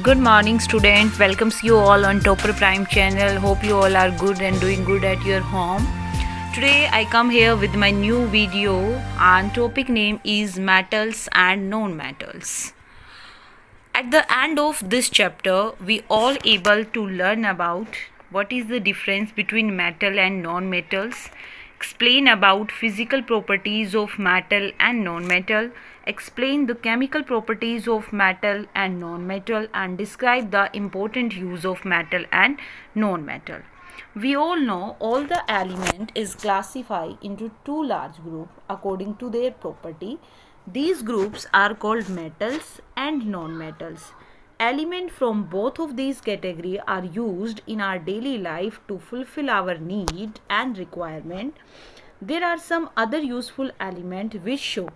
Good morning, student. Welcomes you all on Topper Prime channel. Hope you all are good and doing good at your home. Today I come here with my new video and topic name is metals and non-metals. At the end of this chapter, we all able to learn about what is the difference between metal and non-metals, explain about physical properties of metal and non-metal, explain the chemical properties of metal and non-metal, and describe the important use of metal and non-metal. We all know all the element is classified into two large groups according to their property. These groups are called metals and non-metals. Elements from both of these categories are used in our daily life to fulfill our need and requirement. There are some other useful elements which show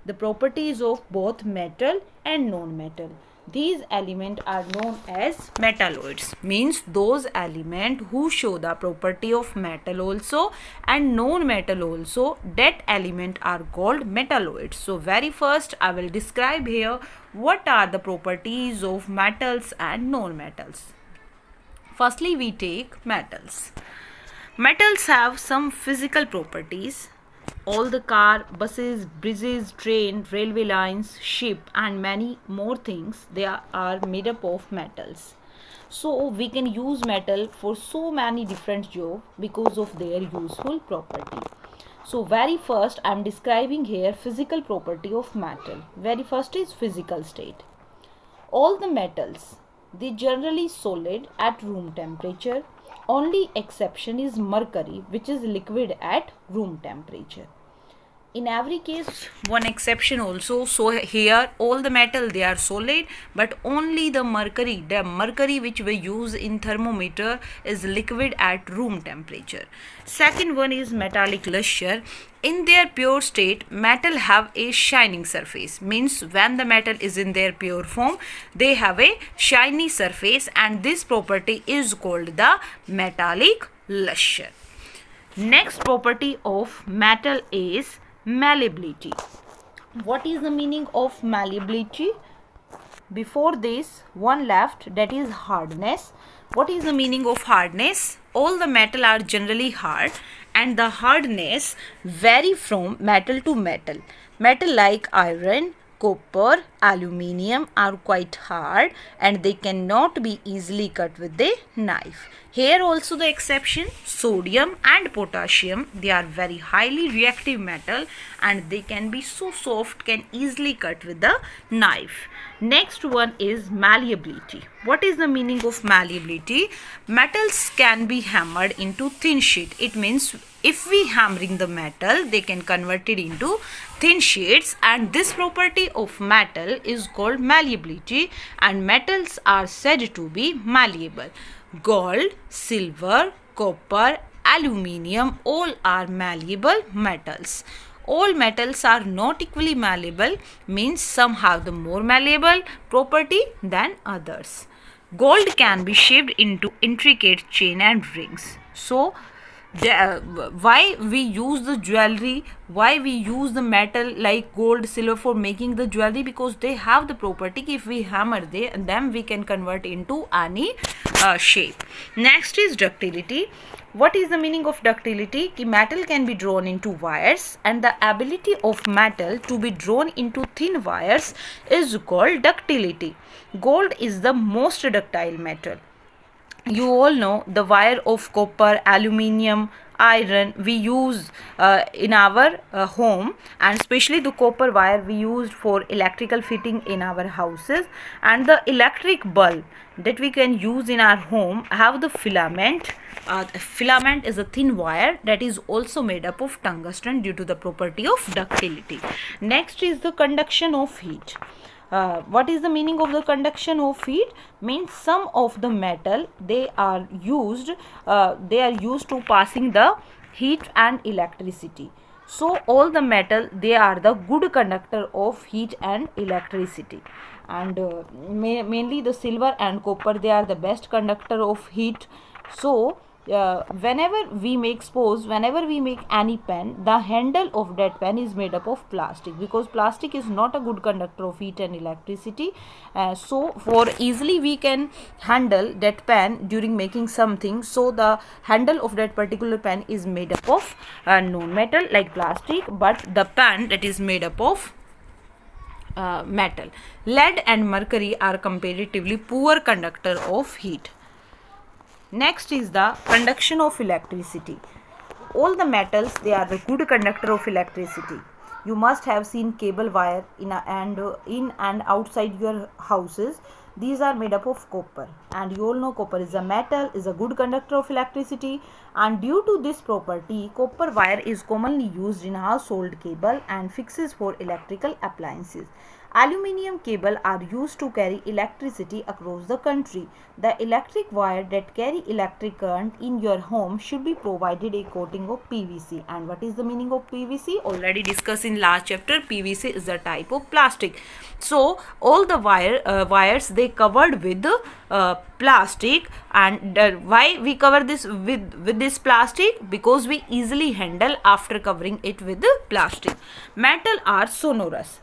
the properties of both metal and non-metal. These elements are known as metalloids, means those elements who show the property of metal also and non-metal also, that element are called metalloids. So very first I will describe here what are the properties of metals and non-metals. Firstly we take metals. Metals have some physical properties. All the car, buses, bridges, train, railway lines, ship and many more things, they are made up of metals. So we can use metal for so many different jobs because of their useful property. So very first I am describing here physical property of metal. Very first is physical state. All the metals, they generally solid at room temperature. Only exception is mercury, which is liquid at room temperature. In every case one exception also. So here all the metal they are solid, but only the mercury which we use in thermometer is liquid at room temperature. Second one is metallic luster. In their pure state, metal have a shining surface, means when the metal is in their pure form they have a shiny surface, and this property is called the metallic luster. Next property of metal is malleability. What is the meaning of malleability? Before this one left, that is hardness. What is the meaning of hardness? All the metal are generally hard and the hardness vary from metal to metal. Metal like iron, copper, aluminium are quite hard and they cannot be easily cut with a knife. Here also the exception, sodium and potassium, they are very highly reactive metal and they can be so soft, can easily cut with the knife. Next one is malleability. What is the meaning of malleability? Metals can be hammered into thin sheet. It means if we hammering the metal, they can convert it into thin sheets, and this property of metal is called malleability, and metals are said to be malleable. Gold, silver, copper, aluminium, all are malleable metals. All metals are not equally malleable, means some have the more malleable property than others. Gold can be shaped into intricate chain and rings. So why we use the jewelry, why we use the metal like gold, silver for making the jewelry? Because they have the property, if we hammer them we can convert into any shape. Next is ductility. What is the meaning of ductility? Ki metal can be drawn into wires, and the ability of metal to be drawn into thin wires is called ductility. Gold is the most ductile metal. You all know the wire of copper, aluminium, iron we use in our home, and especially the copper wire we used for electrical fitting in our houses, and the electric bulb that we can use in our home have the filament. Filament is a thin wire that is also made up of tungsten due to the property of ductility. Next is the conduction of heat. What is the meaning of the conduction of heat? Means some of the metal they are used to passing the heat and electricity. So all the metal they are the good conductor of heat and electricity, and mainly the silver and copper they are the best conductor of heat. So whenever we make any pen, the handle of that pen is made up of plastic, because plastic is not a good conductor of heat and electricity. So for easily we can handle that pen during making something, so the handle of that particular pen is made up of non-metal like plastic, but the pen that is made up of metal. Lead and mercury are comparatively poor conductor of heat. Next is the conduction of electricity. All the metals, they are the good conductor of electricity. You must have seen cable wire in and outside your houses. These are made up of copper, and you all know copper is a metal, is a good conductor of electricity, and due to this property, copper wire is commonly used in household cable and fixes for electrical appliances. Aluminium cable are used to carry electricity across the country. The electric wire that carry electric current in your home should be provided a coating of PVC. And what is the meaning of PVC? Already discussed in last chapter. PVC is a type of plastic. So all the wires they covered with plastic. And why we cover this with this plastic? Because we easily handle after covering it with the plastic. Metal are sonorous.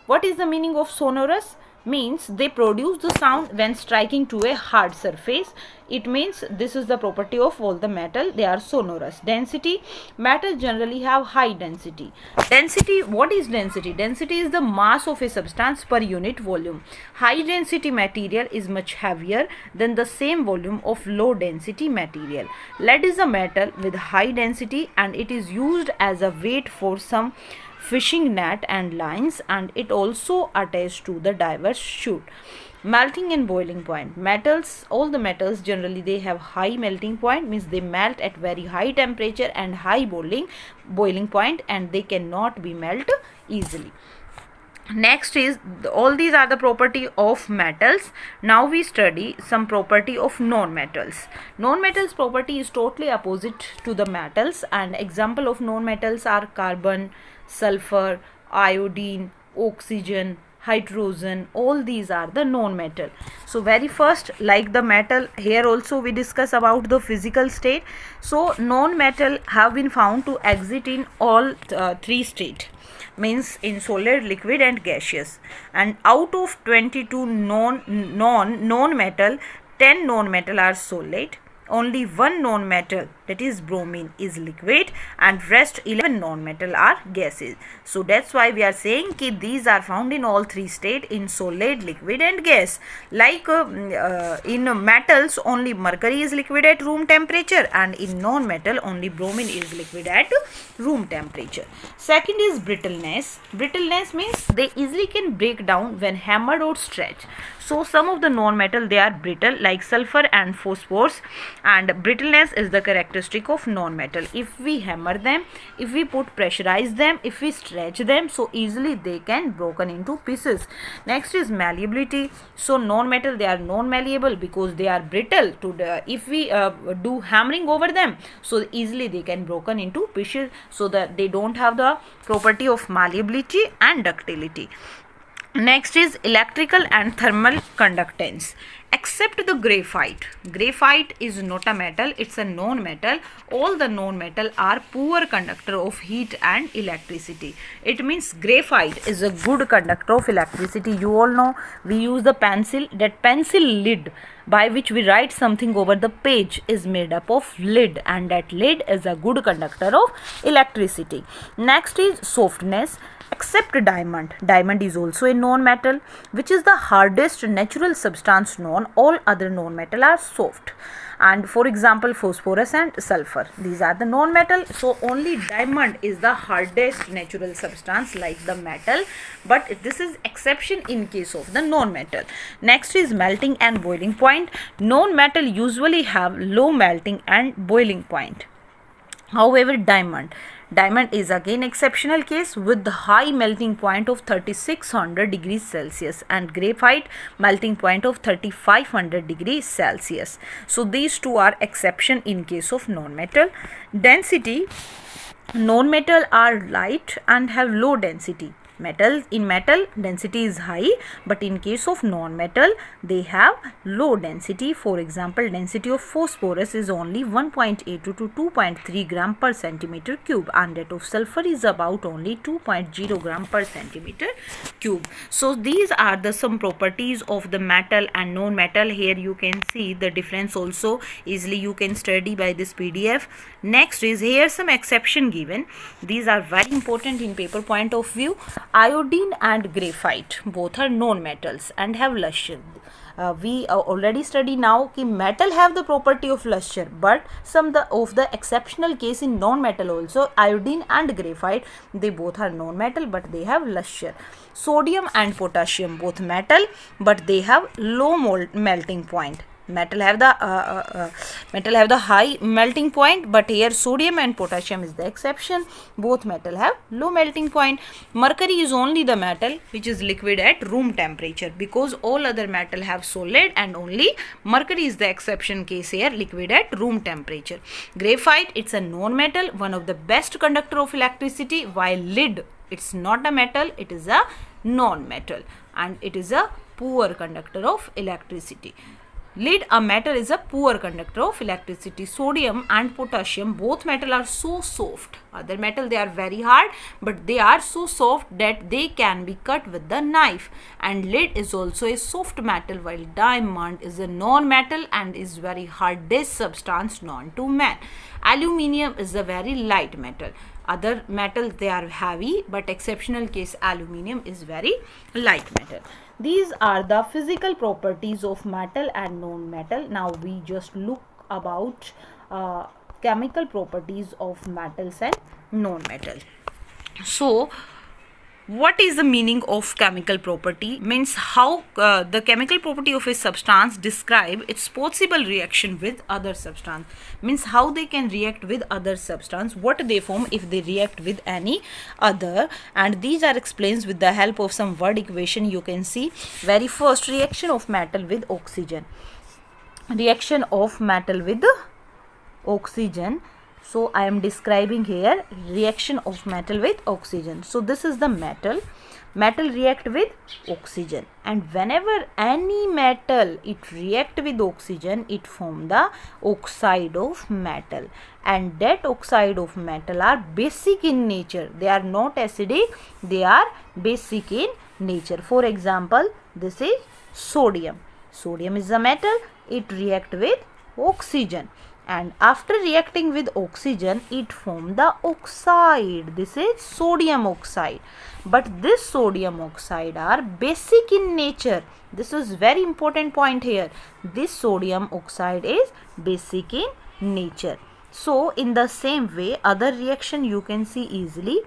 What is the meaning of sonorous? Means they produce the sound when striking to a hard surface. It means this is the property of all the metal. They are sonorous. Density. Metal generally have high density. Density. What is density? Density is the mass of a substance per unit volume. High density material is much heavier than the same volume of low density material. Lead is a metal with high density, and it is used as a weight for some fishing net and lines, and it also attached to the diver's chute. Melting and boiling point. Metals, all the metals generally they have high melting point, means they melt at very high temperature and high boiling point, and they cannot be melt easily. Next is all these are the property of metals. Now we study some property of non-metals. Non-metals property is totally opposite to the metals, and example of non-metals are carbon, sulfur, iodine, oxygen, hydrogen. All these are the non-metal. So very first, like the metal, here also we discuss about the physical state. So non-metal have been found to exist in all three states, means in solid, liquid and gaseous. And out of 22 non-metal, 10 non-metal are solid. Only one non-metal, that is bromine, is liquid, and rest 11 non-metal are gases. So that's why we are saying that these are found in all three states, in solid, liquid and gas. Like in metals, only mercury is liquid at room temperature, and in non-metal only bromine is liquid at room temperature. Second is brittleness. Brittleness means they easily can break down when hammered or stretched. So some of the non-metal, they are brittle, like sulfur and phosphorus, and brittleness is the characteristic of non-metal. If we hammer them, if we pressurize them, if we stretch them, so easily they can broken into pieces. Next is malleability. So non-metal, they are non-malleable because they are brittle. If we do hammering over them, so easily they can broken into pieces, so that they don't have the property of malleability and ductility. Next is electrical and thermal conductance. Except the graphite. Graphite is not a metal, it's a non-metal. All the non-metal are poor conductor of heat and electricity. It means graphite is a good conductor of electricity. You all know we use the pencil. That pencil lid by which we write something over the page is made up of lead, and that lead is a good conductor of electricity. Next is softness. Except diamond. Diamond is also a non-metal, which is the hardest natural substance known. All other non-metal are soft. And for example, phosphorus and sulfur, these are the non-metal. So only diamond is the hardest natural substance like the metal, but this is exception in case of the non-metal. Next is melting and boiling point. Non-metal usually have low melting and boiling point. However, diamond is again exceptional case with the high melting point of 3600 degrees Celsius, and graphite melting point of 3500 degrees Celsius. So these two are exception in case of non-metal. Density. Non-metal are light and have low density. Metal density is high, but in case of non-metal they have low density. For example, density of phosphorus is only 1.82 to 2.3 gram per centimeter cube, and that of sulfur is about only 2.0 gram per centimeter cube. So these are the some properties of the metal and non-metal. Here you can see the difference also easily you can study by this PDF. Next is here some exception given. These are very important in paper point of view. Iodine and graphite both are non-metals and have luster. We already study now कि metal have the property of luster, but some of the exceptional case in non-metal also. Iodine and graphite, they both are non-metal but they have luster. Sodium and potassium both metal but they have low melting point. Metal have the high melting point, but here sodium and potassium is the exception. Both metal have low melting point. Mercury is only the metal which is liquid at room temperature, because all other metal have solid and only mercury is the exception case here, liquid at room temperature. Graphite, it's a non-metal, one of the best conductor of electricity, while lead, it's not a metal, it is a non-metal and it is a poor conductor of electricity. Lead, a metal, is a poor conductor of electricity. Sodium and potassium, both metal are so soft. Other metal, they are very hard, but they are so soft that they can be cut with the knife. And lead is also a soft metal, while diamond is a non-metal and is very hardest substance known to man. Aluminium is a very light metal. Other metals, they are heavy, but exceptional case aluminium is very light metal. These are the physical properties of metal and non-metal. Now we just look about chemical properties of metals and non-metal. So what is the meaning of chemical property? Means how the chemical property of a substance describe its possible reaction with other substance. Means how they can react with other substance, what they form if they react with any other, and these are explained with the help of some word equation. You can see very first, reaction of metal with oxygen. Reaction of metal with oxygen. So I am describing here reaction of metal with oxygen. So this is the metal. Metal react with oxygen, and whenever any metal it react with oxygen, it form the oxide of metal, and that oxide of metal are basic in nature. They are not acidic, they are basic in nature. For example, this is sodium. Sodium is a metal, it react with oxygen, and after reacting with oxygen it form the oxide. This is sodium oxide, but this sodium oxide are basic in nature. This is very important point here. This sodium oxide is basic in nature. So in the same way, other reaction you can see easily.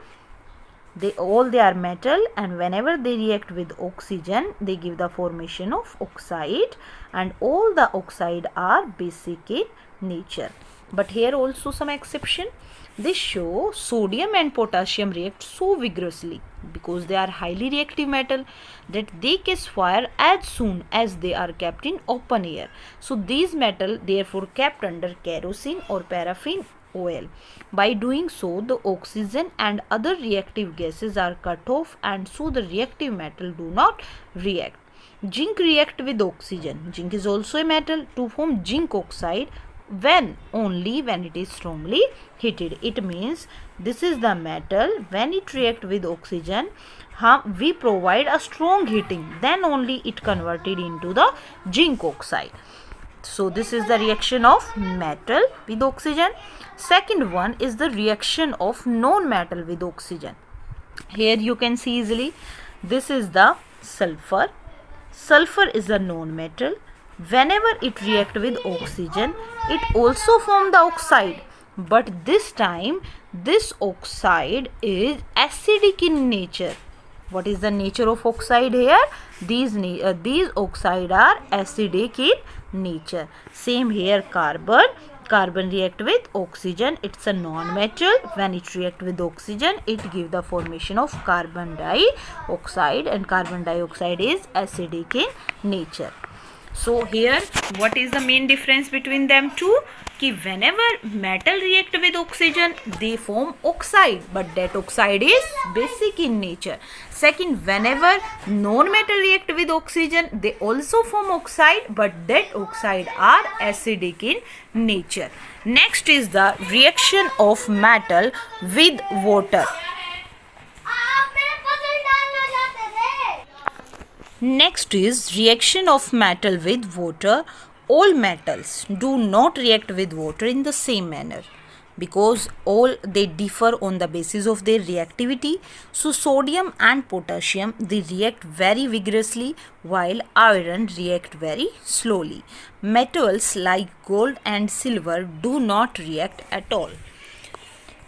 They are metal, and whenever they react with oxygen they give the formation of oxide, and all the oxide are basic in nature. But here also some exception. This show sodium and potassium react so vigorously because they are highly reactive metal that they catch fire as soon as they are kept in open air. So these metal therefore kept under kerosene or paraffin oil. By doing so, the oxygen and other reactive gases are cut off, and so the reactive metal do not react. Zinc react with oxygen. Zinc is also a metal to form zinc oxide only when it is strongly heated. It means this is the metal, when it react with oxygen, we provide a strong heating, then only it converted into the zinc oxide. So this is the reaction of metal with oxygen. Second one is the reaction of non-metal with oxygen. Here you can see easily, this is the sulfur. Sulfur is a non-metal. Whenever it react with oxygen, it also form the oxide, but this time this oxide is acidic in nature. What is the nature of oxide here? These oxide are acidic in nature. Same here, carbon. Carbon react with oxygen. It's a non-metal. When it react with oxygen, it give the formation of carbon dioxide, and carbon dioxide is acidic in nature. So here what is the main difference between them two? कि whenever metal react with oxygen they form oxide, but that oxide is basic in nature. Second, whenever non-metal react with oxygen they also form oxide, but that oxide are acidic in nature. Next is the reaction of metal with water. Next is reaction of metal with water. All metals do not react with water in the same manner because all they differ on the basis of their reactivity. So sodium and potassium they react very vigorously while iron react very slowly. Metals like gold and silver do not react at all.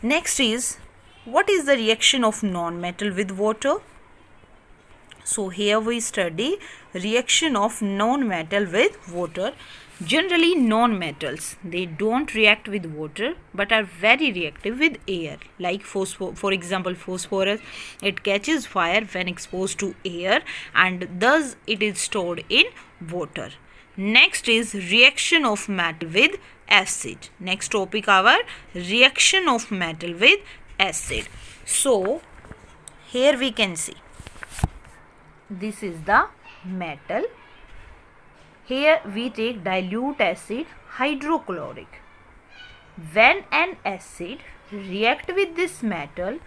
Next is, what is the reaction of non-metal with water? So here we study reaction of non-metal with water. Generally non-metals they don't react with water but are very reactive with air, like for example phosphorus. It catches fire when exposed to air and thus it is stored in water. Next is reaction of metal with acid. Next topic our reaction of metal with acid. So here we can see this is the metal. Here we take dilute acid hydrochloric. When an acid react with this metal,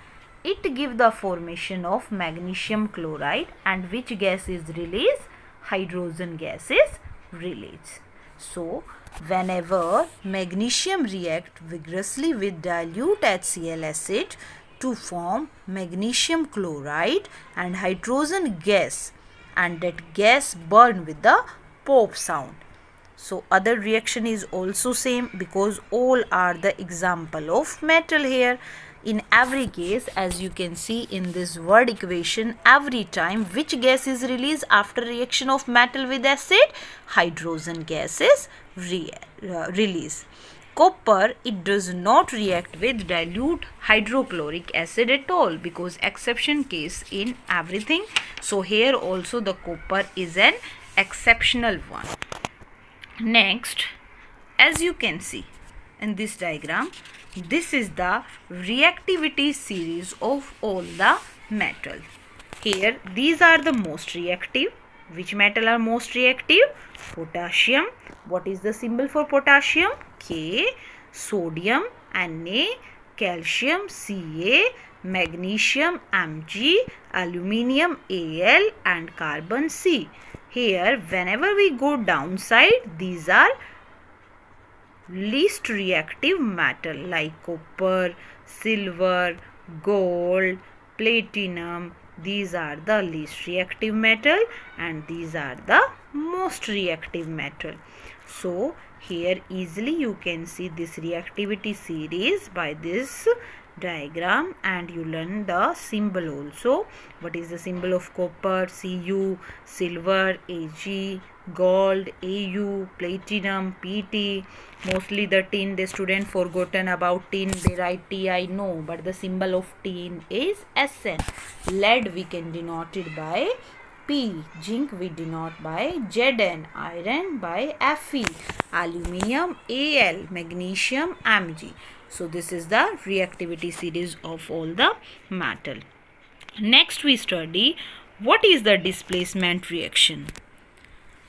it give the formation of magnesium chloride, and which gas is released? Hydrogen gas is released. So whenever magnesium react vigorously with dilute HCl acid to form magnesium chloride and hydrogen gas, and that gas burn with the pop sound. So other reaction is also same because all are the example of metal here. In every case, as you can see in this word equation, every time which gas is released after reaction of metal with acid? Hydrogen gas is released. Copper, it does not react with dilute hydrochloric acid at all because exception case in everything. So here also the copper is an exceptional one. Next, as you can see in this diagram, this is the reactivity series of all the metal. Here these are the most reactive. Which metal are most reactive? Potassium. What is the symbol for potassium? K. Sodium Na. Calcium Ca. Magnesium Mg. Aluminium Al and carbon C. Here whenever we go downside, these are least reactive metal like copper, silver, gold, platinum. These are the least reactive metal and these are the most reactive metal. So here easily you can see this reactivity series by this diagram, and you learn the symbol also. What is the symbol of copper? Cu. Silver Ag. Gold Au. Platinum Pt. Mostly the tin, the student forgotten about tin, they write Ti. No, but the symbol of tin is Sn. Lead we can denote it by P. Zinc we denote by Zn. Iron by Fe. Aluminium Al. Magnesium Mg. So this is the reactivity series of all the metal. Next we study what is the displacement reaction.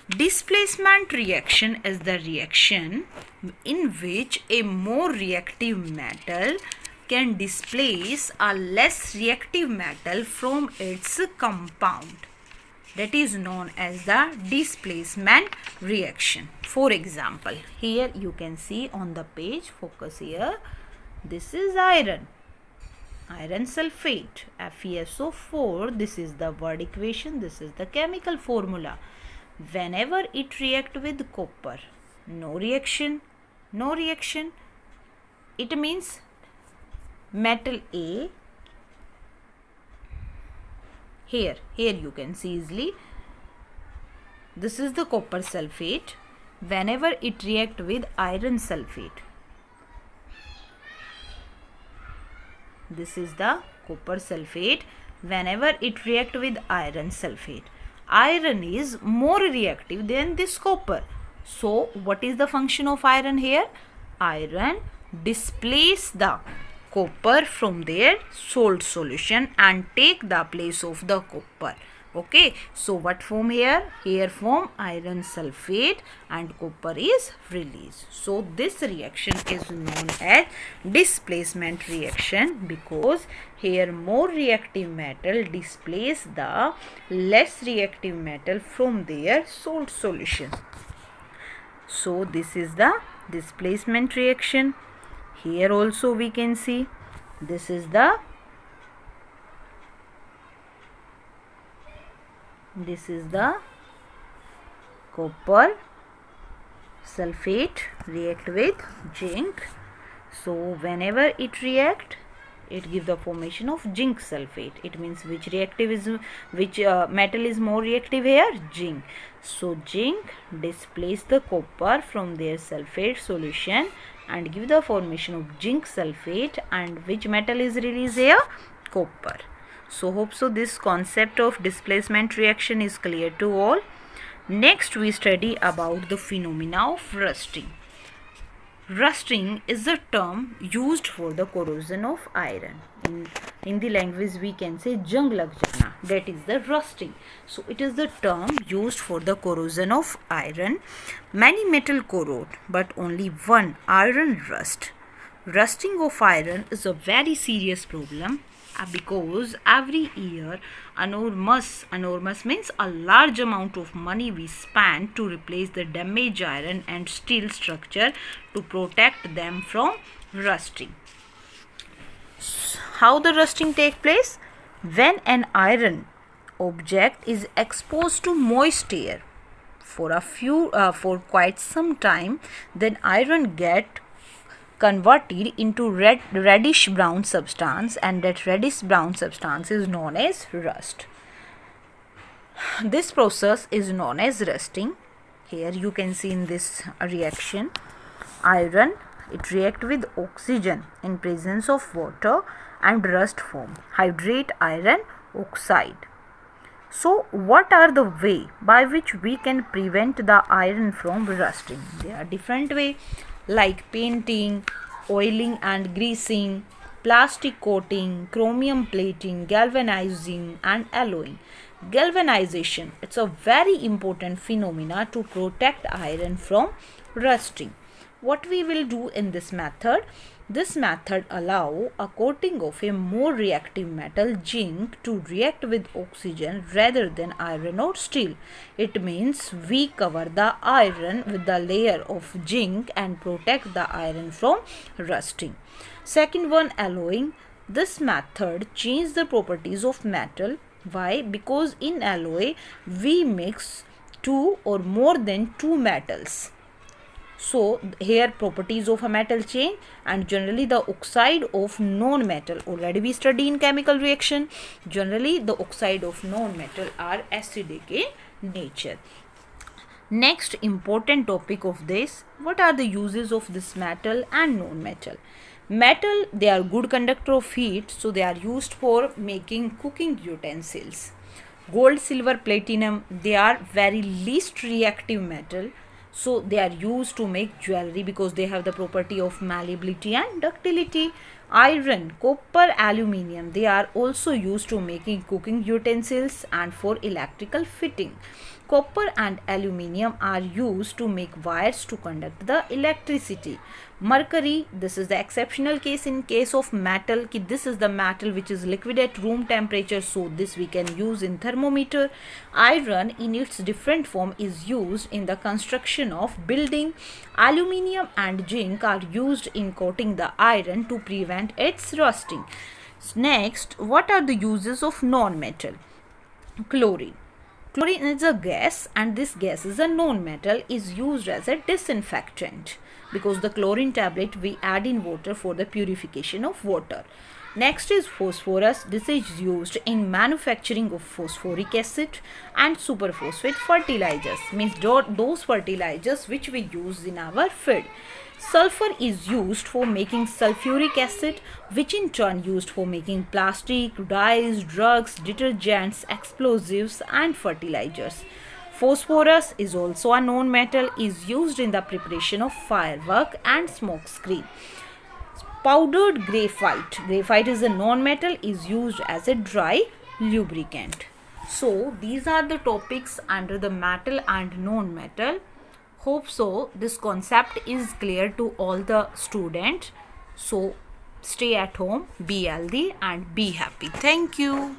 Displacement reaction is the reaction in which a more reactive metal can displace a less reactive metal from its compound. That is known as the displacement reaction. For example, here you can see on the page, focus here, this is iron. Iron sulfate, FeSO4, this is the word equation, this is the chemical formula. Whenever it react with copper, no reaction, no reaction. It means metal A, here you can see easily, this is the copper sulfate. Whenever it react with iron sulfate, this is the copper sulfate. Whenever it react with iron sulfate, iron is more reactive than this copper. So what is the function of iron here? Iron displace the copper from their salt solution and take the place of the copper. Okay, so what form here? Here form iron sulfate and copper is released. So this reaction is known as displacement reaction because here more reactive metal displace the less reactive metal from their salt solution. So this is the displacement reaction. Here also we can see this is the copper sulfate react with zinc. So whenever it react, it gives the formation of zinc sulfate. It means which metal is more reactive here? Zinc. So zinc displace the copper from their sulfate solution and give the formation of zinc sulfate, and which metal is released here? Copper. So hope so this concept of displacement reaction is clear to all. Next we study about the phenomena of rusting. Rusting is a term used for the corrosion of iron. In Hindi language we can say jung lag jana, that is the rusting. So it is the term used for the corrosion of iron. Many metal corrode but only one, iron, rust. Rusting of iron is a very serious problem because every year enormous means a large amount of money we spend to replace the damaged iron and steel structure to protect them from rusting. How the rusting take place? When an iron object is exposed to moist air for quite some time, then iron get converted into reddish brown substance, and that reddish brown substance is known as rust. This process is known as rusting. Here you can see in this reaction, iron it react with oxygen in presence of water and rust form, hydrate iron oxide. So what are the way by which we can prevent the iron from rusting? There are different ways like painting, oiling and greasing, plastic coating, chromium plating, galvanizing and alloying. Galvanization, it's a very important phenomena to protect iron from rusting. What we will do in this method? This method allow a coating of a more reactive metal, zinc, to react with oxygen rather than iron or steel. It means we cover the iron with the layer of zinc and protect the iron from rusting. Second one, alloying. This method changes the properties of metal. Why? Because in alloy we mix two or more than two metals. So here properties of a metal change, and generally the oxide of non-metal, already we study in chemical reaction, generally the oxide of non-metal are acidic in nature. Next important topic of this, what are the uses of this metal and non-metal? Metal, they are good conductor of heat, so they are used for making cooking utensils. Gold, silver, platinum, they are very least reactive metal. So they are used to make jewelry because they have the property of malleability and ductility. Iron, copper, aluminium, they are also used to making cooking utensils and for electrical fitting. Copper and aluminium are used to make wires to conduct the electricity. Mercury, this is the exceptional case in case of metal, this is the metal which is liquid at room temperature, so this we can use in thermometer. Iron in its different form is used in the construction of building. Aluminium and zinc are used in coating the iron to prevent its rusting. Next, what are the uses of non-metal? Chlorine. Chlorine is a gas, and this gas is a non-metal, is used as a disinfectant because the chlorine tablet we add in water for the purification of water. Next is phosphorus. This is used in manufacturing of phosphoric acid and superphosphate fertilizers, means those fertilizers which we use in our field. Sulfur is used for making sulfuric acid, which in turn used for making plastic, dyes, drugs, detergents, explosives and fertilizers. Phosphorus is also a known metal, is used in the preparation of firework and smoke screen. Powdered graphite. Graphite is a non-metal, is used as a dry lubricant. So these are the topics under the metal and non-metal. Hope so this concept is clear to all the students. So stay at home, be healthy and be happy. Thank you.